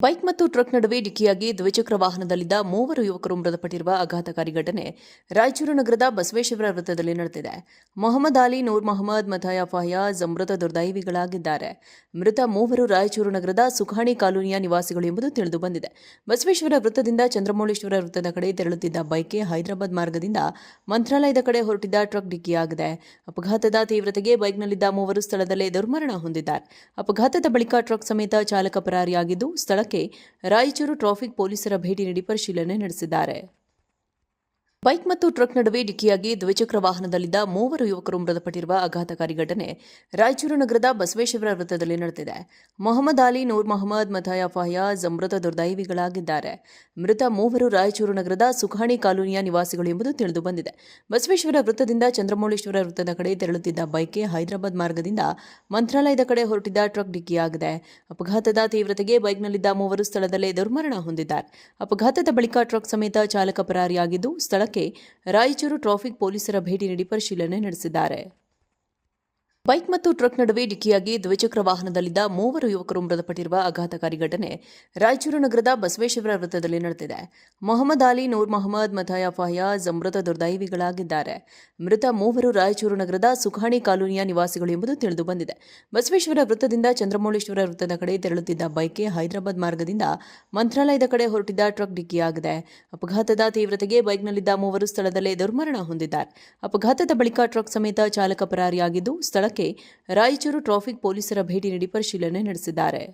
Bike ಮತ್ತು truck ನಡುವೆ ಡಿಕ್ಕಿಯಾಗಿ ದ್ವಿಚಕ್ರ ವಾಹನದಲ್ಲಿದ್ದ ಮೂವರು ಯುವಕರು ಮೃತಪಟ್ಟಿರುವ ಆಘಾತಕಾರಿ ಘಟನೆ ರಾಯಚೂರು ನಗರದ ಬಸವೇಶ್ವರ ವೃತ್ತದಲ್ಲಿ ನಡೆದಿದೆ. ಮೊಹಮ್ಮದ್ ಅಲಿ, ನೂರ್ ಮೊಹಮ್ಮದ್, ಮಥಾಯ ಫಯಾಜ್ ಮೃತ ದುರ್ದೈವಿಗಳಾಗಿದ್ದಾರೆ. ಮೃತ ಮೂವರು ರಾಯಚೂರು ನಗರದ ಸುಖಾಣಿ ಕಾಲೋನಿಯ ನಿವಾಸಿಗಳು ಎಂಬುದು ತಿಳಿದು ಬಂದಿದೆ. ಬಸವೇಶ್ವರ ವೃತ್ತದಿಂದ ಚಂದ್ರಮೌಳೇಶ್ವರ ವೃತ್ತದ ಕಡೆ ತೆರಳುತ್ತಿದ್ದ ಬೈಕ್ಗೆ ಹೈದರಾಬಾದ್ ಮಾರ್ಗದಿಂದ ಮಂತ್ರಾಲಯದ ಕಡೆ ಹೊರಟಿದ್ದ ಟ್ರಕ್ ಡಿಕ್ಕಿಯಾಗಿದೆ. ಅಪಘಾತದ ತೀವ್ರತೆಗೆ ಬೈಕ್ನಲ್ಲಿದ್ದ ಮೂವರು ಸ್ಥಳದಲ್ಲೇ ದುರ್ಮರಣ ಹೊಂದಿದ್ದಾರೆ. ಅಪಘಾತದ ಬಳಿಕ ಟ್ರಕ್ ಸಮೇತ ಚಾಲಕ ಪರಾರಿಯಾಗಿದ್ದು, ಸ್ಥಳಕ್ಕೆ ರಾಯಚೂರು ಟ್ರಾಫಿಕ್ ಪೊಲೀಸರ ಭೇಟಿ ನೀಡಿ ಪರಿಶೀಲನೆ ನಡೆಸಿದ್ದಾರೆ. ಬೈಕ್ ಮತ್ತು ಟ್ರಕ್ ನಡುವೆ ಡಿಕ್ಕಿಯಾಗಿ ದ್ವಿಚಕ್ರ ವಾಹನದಲ್ಲಿದ್ದ ಮೂವರು ಯುವಕರು ಮೃತಪಟ್ಟಿರುವ ಆಘಾತಕಾರಿ ಘಟನೆ ರಾಯಚೂರು ನಗರದ ಬಸವೇಶ್ವರ ವೃತ್ತದಲ್ಲಿ ನಡೆದಿದೆ. ಮೊಹಮ್ಮದ್ ಅಲಿ, ನೂರ್ ಮೊಹಮ್ಮದ್, ಮಥಾಯ ಫಯಾಜ್ ಮೃತ ದುರ್ದೈವಿಗಳಾಗಿದ್ದಾರೆ. ಮೃತ ಮೂವರು ರಾಯಚೂರು ನಗರದ ಸುಖಾಣಿ ಕಾಲೋನಿಯ ನಿವಾಸಿಗಳು ಎಂಬುದು ತಿಳಿದು ಬಂದಿದೆ. ಬಸವೇಶ್ವರ ವೃತ್ತದಿಂದ ಚಂದ್ರಮೌಳೇಶ್ವರ ವೃತ್ತದ ಕಡೆ ತೆರಳುತ್ತಿದ್ದ ಬೈಕ್ಗೆ ಹೈದರಾಬಾದ್ ಮಾರ್ಗದಿಂದ ಮಂತ್ರಾಲಯದ ಕಡೆ ಹೊರಟಿದ್ದ ಟ್ರಕ್ ಡಿಕ್ಕಿಯಾಗಿದೆ. ಅಪಘಾತದ ತೀವ್ರತೆಗೆ ಬೈಕ್ನಲ್ಲಿದ್ದ ಮೂವರು ಸ್ಥಳದಲ್ಲೇ ದುರ್ಮರಣ ಹೊಂದಿದ್ದಾರೆ. ಅಪಘಾತದ ಬಳಿಕ ಟ್ರಕ್ ಸಮೇತ ಚಾಲಕ ಪರಾರಿಯಾಗಿದ್ದು, ಸ್ಥಳಕ್ಕೆ ರಾಯಚೂರು ಟ್ರಾಫಿಕ್ ಪೊಲೀಸರ ಭೇಟಿ ನೀಡಿ ಪರಿಶೀಲನೆ ನಡೆಸಿದ್ದಾರೆ. ಬೈಕ್ ಮತ್ತು ಟ್ರಕ್ ನಡುವೆ ಡಿಕ್ಕಿಯಾಗಿ ದ್ವಿಚಕ್ರ ವಾಹನದಲ್ಲಿದ್ದ ಮೂವರು ಯುವಕರು ಮೃತಪಟ್ಟಿರುವ ಆಘಾತಕಾರಿ ಘಟನೆ ರಾಯಚೂರು ನಗರದ ಬಸವೇಶ್ವರ ವೃತ್ತದಲ್ಲಿ ನಡೆದಿದೆ. ಮೊಹಮ್ಮದ್ ಅಲಿ, ನೂರ್ ಮೊಹಮ್ಮದ್, ಮಥಾಯ ಫಯಾಜ್ ಮೃತ ದುರ್ದೈವಿಗಳಾಗಿದ್ದಾರೆ. ಮೃತ ಮೂವರು ರಾಯಚೂರು ನಗರದ ಸುಖಾಣಿ ಕಾಲೋನಿಯ ನಿವಾಸಿಗಳು ಎಂಬುದು ತಿಳಿದು ಬಂದಿದೆ. ಬಸವೇಶ್ವರ ವೃತ್ತದಿಂದ ಚಂದ್ರಮೌಳೇಶ್ವರ ವೃತ್ತದ ಕಡೆ ತೆರಳುತ್ತಿದ್ದ ಬೈಕ್ಗೆ ಹೈದರಾಬಾದ್ ಮಾರ್ಗದಿಂದ ಮಂತ್ರಾಲಯದ ಕಡೆ ಹೊರಟಿದ್ದ ಟ್ರಕ್ ಡಿಕ್ಕಿಯಾಗಿದೆ. ಅಪಘಾತದ ತೀವ್ರತೆಗೆ ಬೈಕ್ನಲ್ಲಿದ್ದ ಮೂವರು ಸ್ಥಳದಲ್ಲೇ ದುರ್ಮರಣ ಹೊಂದಿದ್ದಾರೆ. ಅಪಘಾತದ ಬಳಿಕ ಟ್ರಕ್ ಸಮೇತ ಚಾಲಕ ಪರಾರಿಯಾಗಿದ್ದು, ಸ್ಥಳಕ್ಕೆ ರಾಯಚೂರು ಟ್ರಾಫಿಕ್ ಪೊಲೀಸರ ಭೇಟಿ ನೀಡಿ ಪರಿಶೀಲನೆ ನಡೆಸಿದ್ದಾರೆ.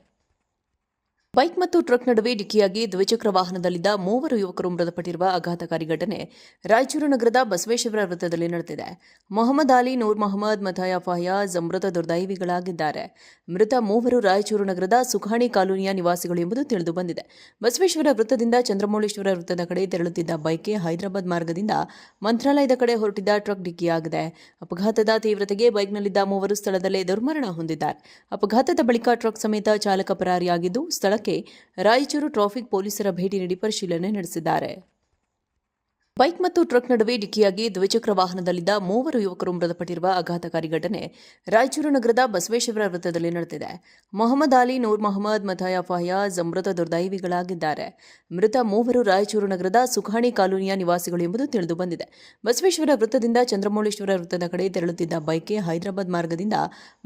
ಬೈಕ್ ಮತ್ತು ಟ್ರಕ್ ನಡುವೆ ಡಿಕ್ಕಿಯಾಗಿ ದ್ವಿಚಕ್ರ ವಾಹನದಲ್ಲಿದ್ದ ಮೂವರು ಯುವಕರು ಮೃತಪಟ್ಟಿರುವ ಆಘಾತಕಾರಿ ಘಟನೆ ರಾಯಚೂರು ನಗರದ ಬಸವೇಶ್ವರ ವೃತ್ತದಲ್ಲಿ ನಡೆದಿದೆ. ಮೊಹಮ್ಮದ್ ಅಲಿ, ನೂರ್ ಮೊಹಮ್ಮದ್, ಮಥಾಯ ಫಯಾಜ್ ಮೃತ ದುರ್ದೈವಿಗಳಾಗಿದ್ದಾರೆ. ಮೃತ ಮೂವರು ರಾಯಚೂರು ನಗರದ ಸುಖಾಣಿ ಕಾಲೋನಿಯ ನಿವಾಸಿಗಳು ಎಂಬುದು ತಿಳಿದು ಬಂದಿದೆ. ಬಸವೇಶ್ವರ ವೃತ್ತದಿಂದ ಚಂದ್ರಮೌಳೇಶ್ವರ ವೃತ್ತದ ಕಡೆ ತೆರಳುತ್ತಿದ್ದ ಬೈಕ್ಗೆ ಹೈದರಾಬಾದ್ ಮಾರ್ಗದಿಂದ ಮಂತ್ರಾಲಯದ ಕಡೆ ಹೊರಟಿದ್ದ ಟ್ರಕ್ ಡಿಕ್ಕಿಯಾಗಿದೆ. ಅಪಘಾತದ ತೀವ್ರತೆಗೆ ಬೈಕ್ನಲ್ಲಿದ್ದ ಮೂವರು ಸ್ಥಳದಲ್ಲೇ ದುರ್ಮರಣ ಹೊಂದಿದ್ದಾರೆ. ಅಪಘಾತದ ಬಳಿಕ ಟ್ರಕ್ ಸಮೇತ ಚಾಲಕ ಪರಾರಿಯಾಗಿದ್ದು, ಸ್ಥಳಕ್ಕೆ ರಾಯಚೂರು ಟ್ರಾಫಿಕ್ ಪೊಲೀಸರ ಭೇಟಿ ನೀಡಿ ಪರಿಶೀಲನೆ ನಡೆಸಿದ್ದಾರೆ. ಬೈಕ್ ಮತ್ತು ಟ್ರಕ್ ನಡುವೆ ಡಿಕ್ಕಿಯಾಗಿ ದ್ವಿಚಕ್ರ ವಾಹನದಲ್ಲಿದ್ದ ಮೂವರು ಯುವಕರು ಮೃತಪಟ್ಟಿರುವ ಆಘಾತಕಾರಿ ಘಟನೆ ರಾಯಚೂರು ನಗರದ ಬಸವೇಶ್ವರ ವೃತ್ತದಲ್ಲಿ ನಡೆದಿದೆ. ಮೊಹಮ್ಮದ್ ಅಲಿ, ನೂರ್ ಮೊಹಮ್ಮದ್, ಮಥಾಯ ಫಯಾಜ್ ಮೃತ ದುರ್ದೈವಿಗಳಾಗಿದ್ದಾರೆ. ಮೃತ ಮೂವರು ರಾಯಚೂರು ನಗರದ ಸುಖಾಣಿ ಕಾಲೋನಿಯ ನಿವಾಸಿಗಳು ಎಂಬುದು ತಿಳಿದು ಬಂದಿದೆ. ಬಸವೇಶ್ವರ ವೃತ್ತದಿಂದ ಚಂದ್ರಮೌಳೇಶ್ವರ ವೃತ್ತದ ಕಡೆ ತೆರಳುತ್ತಿದ್ದ ಬೈಕ್ಗೆ ಹೈದರಾಬಾದ್ ಮಾರ್ಗದಿಂದ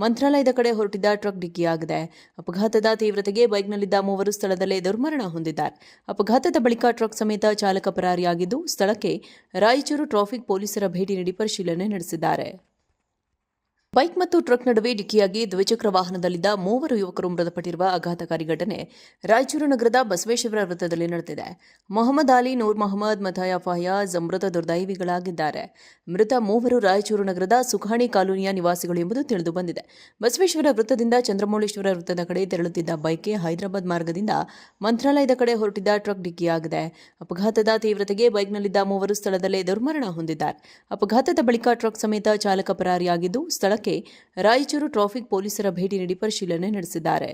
ಮಂತ್ರಾಲಯದ ಕಡೆ ಹೊರಟಿದ್ದ ಟ್ರಕ್ ಡಿಕ್ಕಿಯಾಗಿದೆ. ಅಪಘಾತದ ತೀವ್ರತೆಗೆ ಬೈಕ್ನಲ್ಲಿದ್ದ ಮೂವರು ಸ್ಥಳದಲ್ಲೇ ದುರ್ಮರಣ ಹೊಂದಿದ್ದಾರೆ. ಅಪಘಾತದ ಬಳಿಕ ಟ್ರಕ್ ಸಮೇತ ಚಾಲಕ ಪರಾರಿಯಾಗಿದ್ದು, ಸ್ಥಳಕ್ಕೆ ರಾಯಚೂರು ಟ್ರಾಫಿಕ್ ಪೊಲೀಸರ ಭೇಟಿ ನೀಡಿ ಪರಿಶೀಲನೆ ನಡೆಸಿದ್ದಾರೆ. ಬೈಕ್ ಮತ್ತು ಟ್ರಕ್ ನಡುವೆ ಡಿಕ್ಕಿಯಾಗಿ ದ್ವಿಚಕ್ರ ವಾಹನದಲ್ಲಿದ್ದ ಮೂವರು ಯುವಕರು ಮೃತಪಟ್ಟಿರುವ ಆಘಾತಕಾರಿ ಘಟನೆ ರಾಯಚೂರು ನಗರದ ಬಸವೇಶ್ವರ ವೃತ್ತದಲ್ಲಿ ನಡೆದಿದೆ. ಮೊಹಮ್ಮದ್ ಅಲಿ, ನೂರ್ ಮೊಹಮ್ಮದ್, ಮಥಾಯ ಫಯಾಜ್ ಮೃತ ದುರ್ದೈವಿಗಳಾಗಿದ್ದಾರೆ. ಮೃತ ಮೂವರು ರಾಯಚೂರು ನಗರದ ಸುಖಾಣಿ ಕಾಲೋನಿಯ ನಿವಾಸಿಗಳು ಎಂಬುದು ತಿಳಿದು ಬಂದಿದೆ. ಬಸವೇಶ್ವರ ವೃತ್ತದಿಂದ ಚಂದ್ರಮೌಳೇಶ್ವರ ವೃತ್ತದ ಕಡೆ ತೆರಳುತ್ತಿದ್ದ ಬೈಕ್ಗೆ ಹೈದರಾಬಾದ್ ಮಾರ್ಗದಿಂದ ಮಂತ್ರಾಲಯದ ಕಡೆ ಹೊರಟಿದ್ದ ಟ್ರಕ್ ಡಿಕ್ಕಿಯಾಗಿದೆ. ಅಪಘಾತದ ತೀವ್ರತೆಗೆ ಬೈಕ್ನಲ್ಲಿದ್ದ ಮೂವರು ಸ್ಥಳದಲ್ಲೇ ದುರ್ಮರಣ ಹೊಂದಿದ್ದಾರೆ. ಅಪಘಾತದ ಬಳಿಕ ಟ್ರಕ್ ಸಮೇತ ಚಾಲಕ ಪರಾರಿಯಾಗಿದ್ದು, ಸ್ಥಳಕ್ಕೆ ರಾಯಚೂರು ಟ್ರಾಫಿಕ್ ಪೊಲೀಸರ ಭೇಟಿ ನೀಡಿ ಪರಿಶೀಲನೆ ನಡೆಸಿದ್ದಾರೆ.